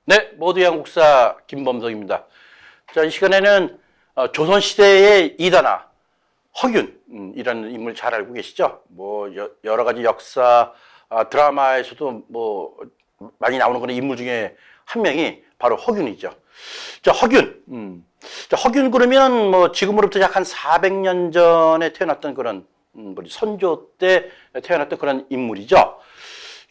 네, 모두의 한국사 김범석입니다. 자, 이 시간에는 조선시대의 이단아 허균이라는 인물 잘 알고 계시죠? 뭐 여러 가지 역사 드라마에서도 뭐 많이 나오는 그런 인물 중에 한 명이 바로 허균이죠. 자, 허균. 자, 허균 그러면 뭐 지금으로부터 약 한 400년 전에 태어났던 그런 선조 때 태어났던 그런 인물이죠.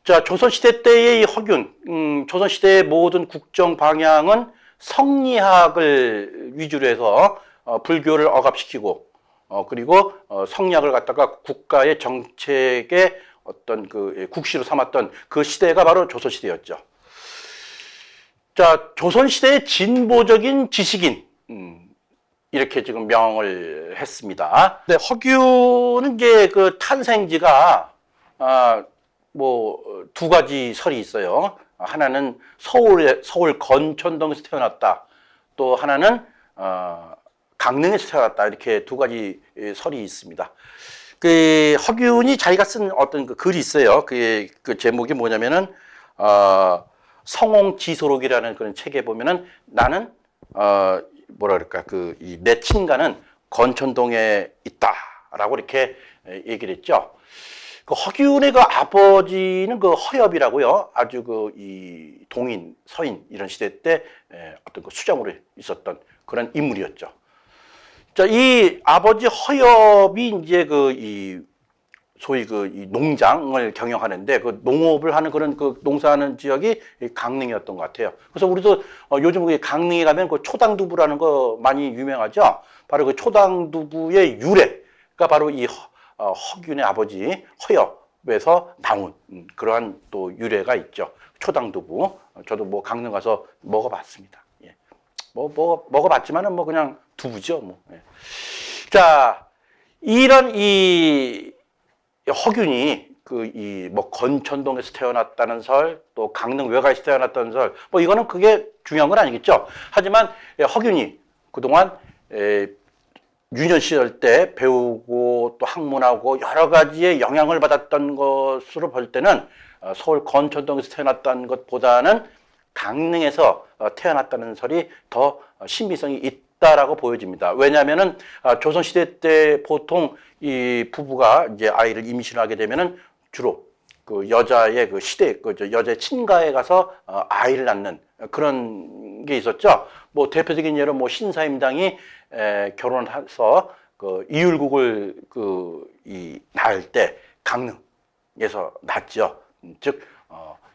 자, 조선시대 때의 이 허균, 조선시대의 모든 국정 방향은 성리학을 위주로 해서 불교를 억압시키고, 그리고 성리학을 갖다가 국가의 정책의 어떤 그 국시로 삼았던 그 시대가 바로 조선시대였죠. 자, 조선시대의 진보적인 지식인, 이렇게 지금 명을 했습니다. 네, 허균은 이제 그 탄생지가, 뭐 두 가지 설이 있어요. 하나는 서울 건천동에서 태어났다. 또 하나는 강릉에서 태어났다. 이렇게 두 가지 설이 있습니다. 그 허균이 자기가 쓴 어떤 그 글이 있어요. 그 제목이 뭐냐면은 성홍지소록이라는 그런 책에 보면은 나는 뭐라 그럴까 내 친가는 건천동에 있다라고 이렇게 얘기를 했죠. 그 허균의 그 아버지는 그 허엽이라고요. 아주 이 동인, 서인 이런 시대 때 어떤 그 수장으로 있었던 그런 인물이었죠. 자, 이 아버지 허엽이 이제 소위 이 농장을 경영하는데 그 농업을 하는 그런 그 농사하는 지역이 강릉이었던 것 같아요. 그래서 우리도 요즘 강릉에 가면 그 초당두부라는 거 많이 유명하죠. 바로 그 초당두부의 유래가 바로 이 허균의 아버지 허엽에서 나온 그러한 또 유래가 있죠. 초당두부. 저도 뭐 강릉 가서 먹어봤습니다. 예. 먹어봤지만은 뭐 그냥 두부죠. 뭐. 예. 자, 이런 이 허균이 뭐 건천동에서 태어났다는 설, 또 강릉 외가에서 태어났다는 설, 뭐 이거는 그게 중요한 건 아니겠죠. 하지만 허균이 그동안 유년 시절 때 배우고 또 학문하고 여러 가지의 영향을 받았던 것으로 볼 때는 서울 건천동에서 태어났다는 것보다는 강릉에서 태어났다는 설이 더 신빙성이 있다라고 보여집니다. 왜냐하면은 조선시대 때 보통 이 부부가 이제 아이를 임신하게 되면은 주로 그 여자의 그 시대, 여자의 친가에 가서 아이를 낳는 그런 게 있었죠. 뭐 대표적인 예로 뭐 신사임당이 결혼해서 그 이율국을 낳을 때 강릉에서 낳죠. 즉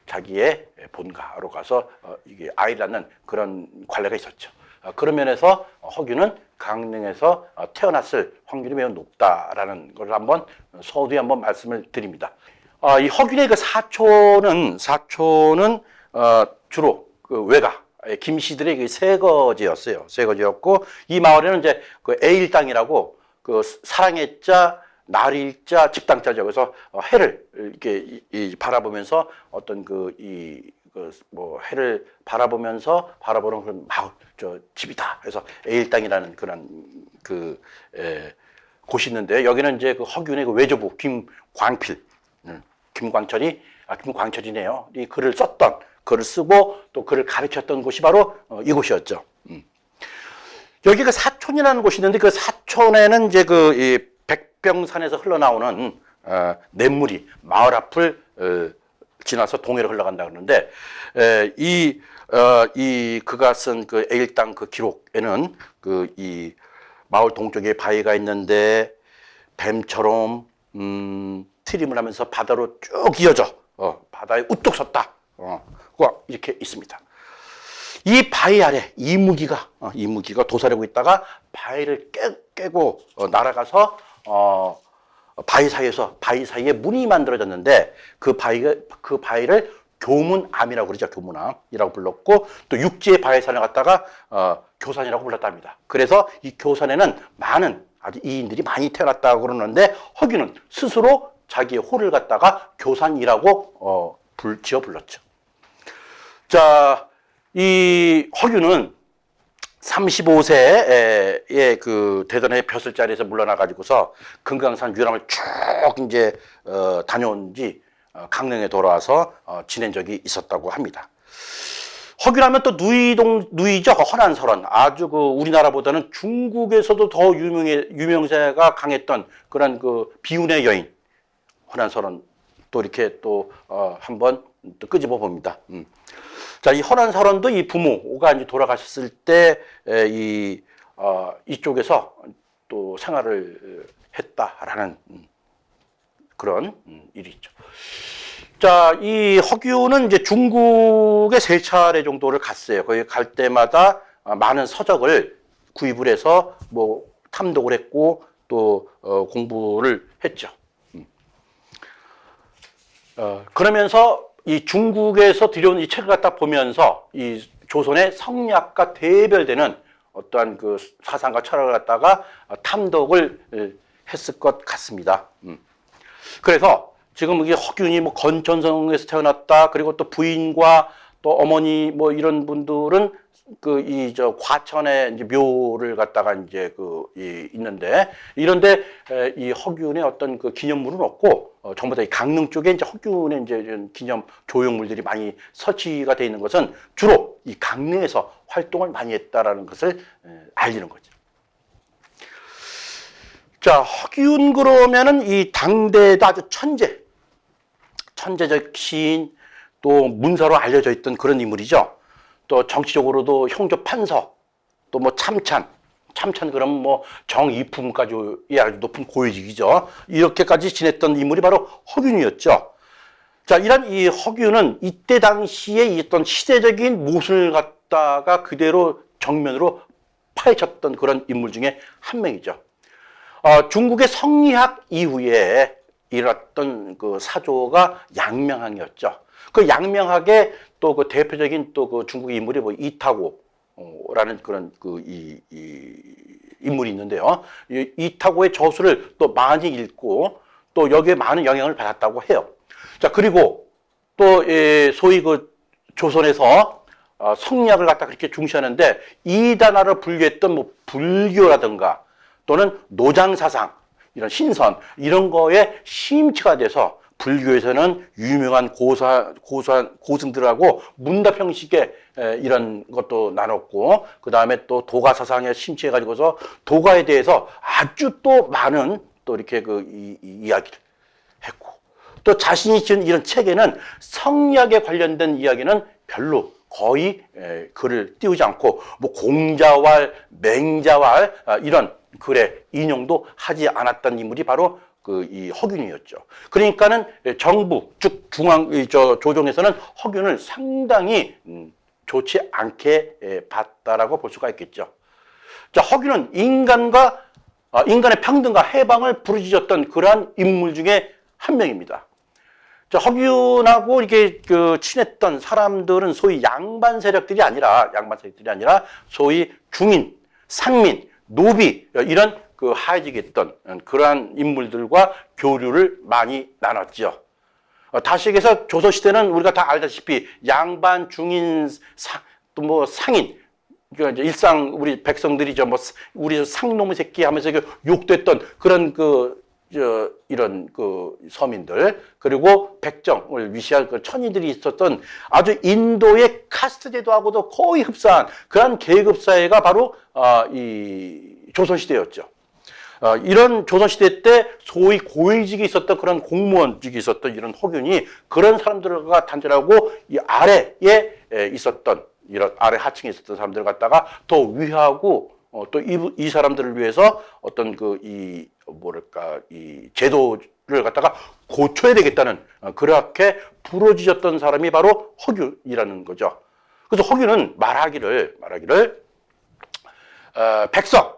자기의 본가로 가서 이게 아이를 낳는 그런 관례가 있었죠. 그런 면에서 허균은 강릉에서 태어났을 확률이 매우 높다라는 걸 한번 서두에 한번 말씀을 드립니다. 이 허균의 그 사촌은 주로 그 외가 김씨들의 그 세거지였어요. 세거지였고 이 마을에는 이제 그 애일당이라고 그 사랑의 자, 나리일 자, 집당자죠. 그래서 해를 이렇게 바라보면서 어떤 뭐 해를 바라보면서 바라보는 그런 마을, 집이다. 그래서 애일당이라는 그런 곳이 있는데 여기는 이제 그 허균의 그 외조부 김광필, 김광철이네요. 이 글을 쓰고 또 글을 가르쳤던 곳이 바로 이곳이었죠. 여기 그 사촌이라는 곳이 있는데 그 사촌에는 이제 이 백병산에서 흘러나오는 냇물이 마을 앞을 지나서 동해로 흘러간다 그러는데 그가 쓴 그 애일당 그 기록에는 이 마을 동쪽에 바위가 있는데 뱀처럼 트림을 하면서 바다로 쭉 이어져 바다에 우뚝 섰다. 이렇게 있습니다. 이 바위 아래 이무기가 도사리고 있다가 바위를 깨고 날아가서 바위 사이에 문이 만들어졌는데 그 바위를 교문암이라고 그러죠. 교문암이라고 불렀고 또 육지의 바위산을 갖다가 교산이라고 불렀답니다. 그래서 이 교산에는 많은 아주 이인들이 많이 태어났다고 그러는데 허균은 스스로 자기의 호를 갖다가 교산이라고 지어 불렀죠. 자, 이 허균은 35세에 그 대전의 벼슬자리에서 물러나가지고서 금강산 유람을 쭉 이제 다녀온 지 강릉에 돌아와서 지낸 적이 있었다고 합니다. 허균하면 또 누이죠. 허난설원. 아주 그 우리나라보다는 중국에서도 더 유명세가 강했던 그런 그 비운의 여인. 허난설원 또 이렇게 또, 한번 또 끄집어 봅니다. 자, 이 허난설원도 이 부모가 이제 돌아가셨을 때, 이쪽에서 또 생활을 했다라는 그런 일이 있죠. 자, 이 허균은 이제 중국에 3차례 정도를 갔어요. 거기 갈 때마다 많은 서적을 구입을 해서 뭐 탐독을 했고 또 공부를 했죠. 그러면서 이 중국에서 들여온 이 책을 갖다 보면서 이 조선의 성리학과 대별되는 어떠한 그 사상과 철학을 갖다가 탐독을 했을 것 같습니다. 그래서 지금 이게 허균이 뭐 건천성에서 태어났다. 그리고 또 부인과 또 어머니 뭐 이런 분들은 그 과천에 이제 묘를 갖다가 이제 있는데 이런데 이 허균의 어떤 그 기념물은 없고 전부 다 이 강릉 쪽에 이제 허균의 이제 이런 기념 조형물들이 많이 설치가 돼 있는 것은 주로 이 강릉에서 활동을 많이 했다라는 것을 알리는 거죠. 자, 허균 그러면은 이 당대에도 아주 천재적 시인, 또 문서로 알려져 있던 그런 인물이죠. 또 정치적으로도 형조 판서, 또 뭐 참찬 그러면 뭐 정이품까지 아주 높은 고위직이죠. 이렇게까지 지냈던 인물이 바로 허균이었죠. 자, 이런 이 허균은 이때 당시에 있던 시대적인 모순을 갖다가 그대로 정면으로 파헤쳤던 그런 인물 중에 한 명이죠. 중국의 성리학 이후에 일어났던 그 사조가 양명학이었죠. 그 양명학의 또 그 대표적인 또 그 중국의 인물이 뭐 이타고라는 그런 인물이 있는데요. 이타고의 저수를 또 많이 읽고 또 여기에 많은 영향을 받았다고 해요. 자, 그리고 또 소위 그 조선에서 성리학을 갖다 그렇게 중시하는데 이단화를 분류했던 뭐 불교라든가 또는 노장사상, 이런 신선, 이런 거에 심취가 돼서 불교에서는 유명한 고승들하고 문답 형식의 이런 것도 나눴고, 그 다음에 또 도가사상에 심취해가지고서 도가에 대해서 아주 또 많은 또 이렇게 이야기를 했고, 또 자신이 지은 이런 책에는 성리학에 관련된 이야기는 별로 거의 글을 띄우지 않고, 뭐 공자왈, 맹자왈, 이런 글의 인용도 하지 않았던 인물이 바로 이 허균이었죠. 그러니까는 정부, 즉 조정에서는 허균을 상당히 좋지 않게 봤다라고 볼 수가 있겠죠. 자, 허균은 인간의 평등과 해방을 부르짖었던 그러한 인물 중에 한 명입니다. 자, 허균하고 이렇게 친했던 사람들은 소위 양반 세력들이 아니라 소위 중인, 상민, 노비, 이런 하위직에 있던 그러한 인물들과 교류를 많이 나눴죠. 다시 얘기해서 조선시대는 우리가 다 알다시피 양반, 중인, 또 뭐 상인, 일상 우리 백성들이 우리 상놈의 새끼 하면서 욕됐던 그런 이런 서민들, 그리고 백정을 위시할 천의들이 있었던 아주 인도의 카스트 제도하고도 거의 흡사한 그런 계급 사회가 바로 이 조선시대였죠. 이런 조선시대 때 소위 고위직이 있었던 그런 공무원직이 있었던 이런 허균이 그런 사람들과 단절하고 이 아래에 있었던 이런 아래 하층에 있었던 사람들을 갖다가 더 위하고 또 이 사람들을 위해서 어떤 이 제도를 갖다가 고쳐야 되겠다는 그렇게 부르짖었던 사람이 바로 허균이라는 거죠. 그래서 허균은 말하기를 백성,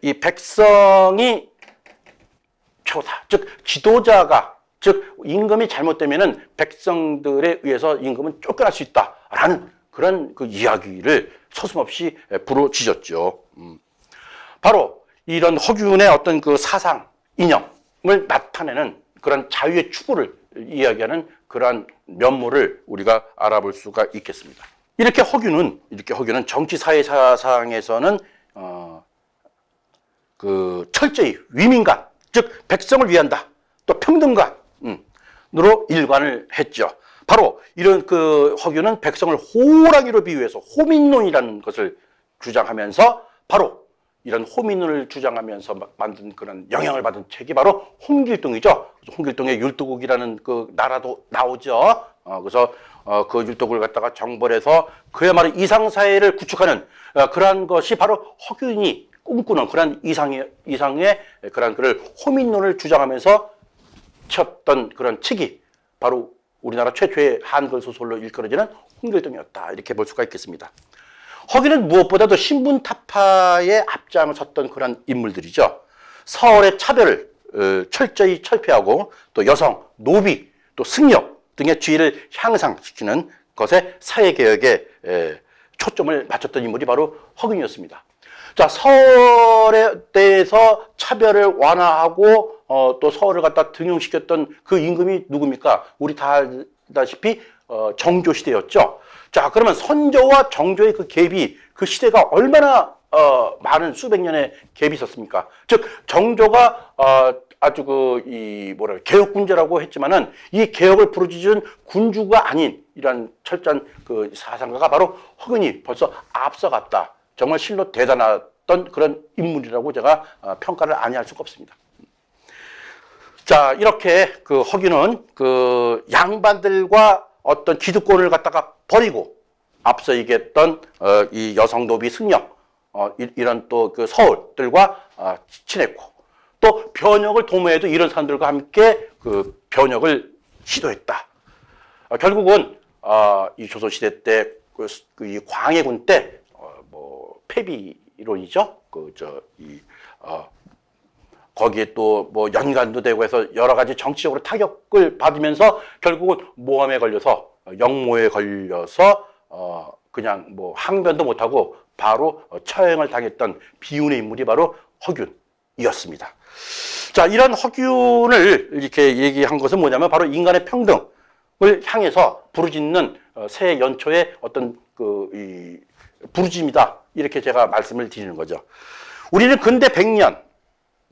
이 백성이 최고다. 즉 지도자가, 즉 임금이 잘못되면은 백성들에 의해서 임금은 쫓겨날 수 있다라는 그런 이야기를 서슴없이 부르짖었죠. 바로 이런 허균의 어떤 사상, 이념을 나타내는 그런 자유의 추구를 이야기하는 그러한 면모를 우리가 알아볼 수가 있겠습니다. 이렇게 허균은 정치 사회 사상에서는 철저히 위민관, 즉 백성을 위한다, 또 평등관으로 일관을 했죠. 바로 이런 그 허균은 백성을 호랑이로 비유해서 호민론이라는 것을 주장하면서 바로 이런 호민론을 주장하면서 만든 그런 영향을 받은 책이 바로 홍길동이죠. 홍길동의 율도국이라는 그 나라도 나오죠. 그래서 그 율도국을 갖다가 정벌해서 그야말로 이상사회를 구축하는 그러한 것이 바로 허균이 꿈꾸는 그런 이상의 그런 그를 호민론을 주장하면서 쳤던 그런 책이 바로 우리나라 최초의 한글 소설로 일컬어지는 홍길동이었다. 이렇게 볼 수가 있겠습니다. 허균은 무엇보다도 신분 타파에 앞장을 섰던 그런 인물들이죠. 서울의 차별을 철저히 철폐하고 또 여성, 노비, 또 승려 등의 지위를 향상시키는 것에 사회개혁에 초점을 맞췄던 인물이 바로 허균이었습니다. 자, 서울에 대해서 차별을 완화하고 또 서울을 갖다 등용시켰던 그 임금이 누굽니까? 우리 다 알다시피 정조시대였죠. 자, 그러면 선조와 정조의 그 갭이 그 시대가 얼마나 많은 수백 년의 갭이 있었습니까? 즉 정조가 아주 개혁군주라고 했지만은 이 개혁을 부르짖은 군주가 아닌 이런 철저한 그 사상가가 바로 허균이 벌써 앞서갔다. 정말 실로 대단했던 그런 인물이라고 제가 평가를 아니할 수가 없습니다. 자, 이렇게 그 허균은 그 양반들과 어떤 기득권을 갖다가 버리고 앞서 얘기했던 이 여성 노비 승려 이런 또 그 서울들과 친했고 또 변혁을 도모해도 이런 사람들과 함께 그 변혁을 시도했다. 결국은 이 조선시대 때 이 광해군 때 폐비론이죠. 거기에 또 뭐 연관도 되고 해서 여러 가지 정치적으로 타격을 받으면서 결국은 모함에 걸려서 영모에 걸려서 그냥 뭐 항변도 못하고 바로 처형을 당했던 비운의 인물이 바로 허균이었습니다. 자, 이런 허균을 이렇게 얘기한 것은 뭐냐면 바로 인간의 평등을 향해서 부르짖는 새 연초의 어떤 이 부르짖음이다. 이렇게 제가 말씀을 드리는 거죠. 우리는 근대 100년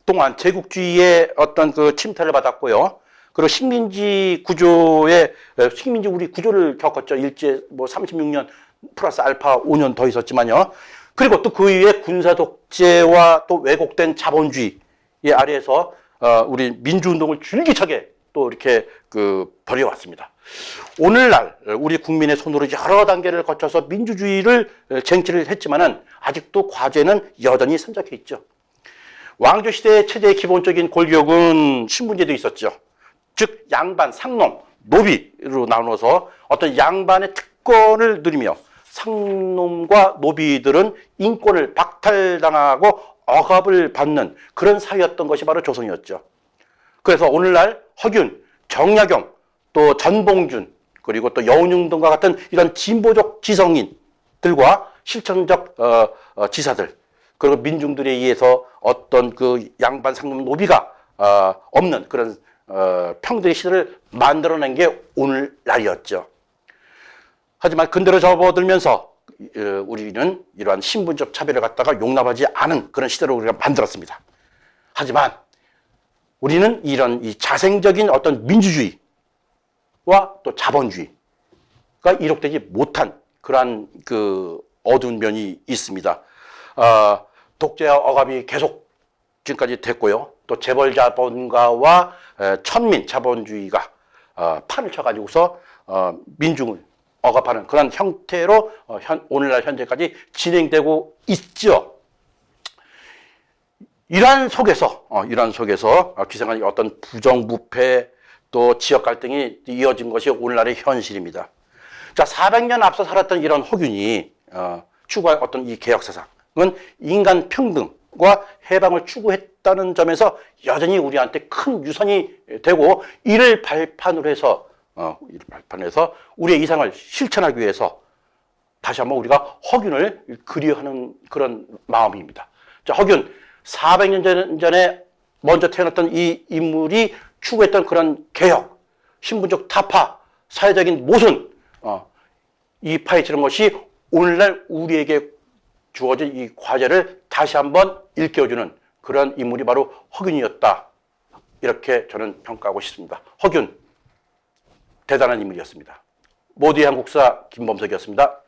동안 제국주의의 어떤 그 침탈을 받았고요. 그리고 식민지 우리 구조를 겪었죠. 일제 뭐 36년 플러스 알파 5년 더 있었지만요. 그리고 또 그 이후에 군사 독재와 또 왜곡된 자본주의 아래에서 우리 민주운동을 줄기차게 또 이렇게 벌여왔습니다. 오늘날 우리 국민의 손으로 여러 단계를 거쳐서 민주주의를 쟁취를 했지만은 아직도 과제는 여전히 산적해 있죠. 왕조시대의 체제의 기본적인 골격은 신분제도 있었죠. 즉 양반, 상놈, 노비로 나눠서 어떤 양반의 특권을 누리며 상놈과 노비들은 인권을 박탈당하고 억압을 받는 그런 사회였던 것이 바로 조선이었죠. 그래서 오늘날 허균, 정약용, 또 전봉준, 그리고 또 여운융 등과 같은 이런 진보적 지성인들과 실천적 지사들, 그리고 민중들에 의해서 어떤 그 양반, 상놈, 노비가 없는 그런 평등의 시대를 만들어낸 게 오늘날이었죠. 하지만 근대로 접어들면서 우리는 이러한 신분적 차별을 갖다가 용납하지 않은 그런 시대로 우리가 만들었습니다. 하지만 우리는 이런 이 자생적인 어떤 민주주의와 또 자본주의가 이룩되지 못한 그러한 그 어두운 면이 있습니다. 독재와 억압이 계속 지금까지 됐고요. 또 재벌 자본가와 천민 자본주의가 판을 쳐가지고서 민중을 억압하는 그런 형태로 오늘날 현재까지 진행되고 있죠. 이러한 속에서 기생한 어떤 부정부패 또 지역 갈등이 이어진 것이 오늘날의 현실입니다. 자, 400년 앞서 살았던 이런 허균이 추구한 어떤 이 개혁 사상은 인간 평등과 해방을 추구했다는 점에서 여전히 우리한테 큰 유산이 되고 이를 발판으로 해서 우리의 이상을 실천하기 위해서 다시 한번 우리가 허균을 그리워하는 그런 마음입니다. 자, 허균 400년 전에 먼저 태어났던 이 인물이 추구했던 그런 개혁, 신분적 타파, 사회적인 모순, 이 파헤치는 것이 오늘날 우리에게 주어진 이 과제를 다시 한번 일깨워주는 그런 인물이 바로 허균이었다. 이렇게 저는 평가하고 싶습니다. 허균, 대단한 인물이었습니다. 모두의 한국사 김범석이었습니다.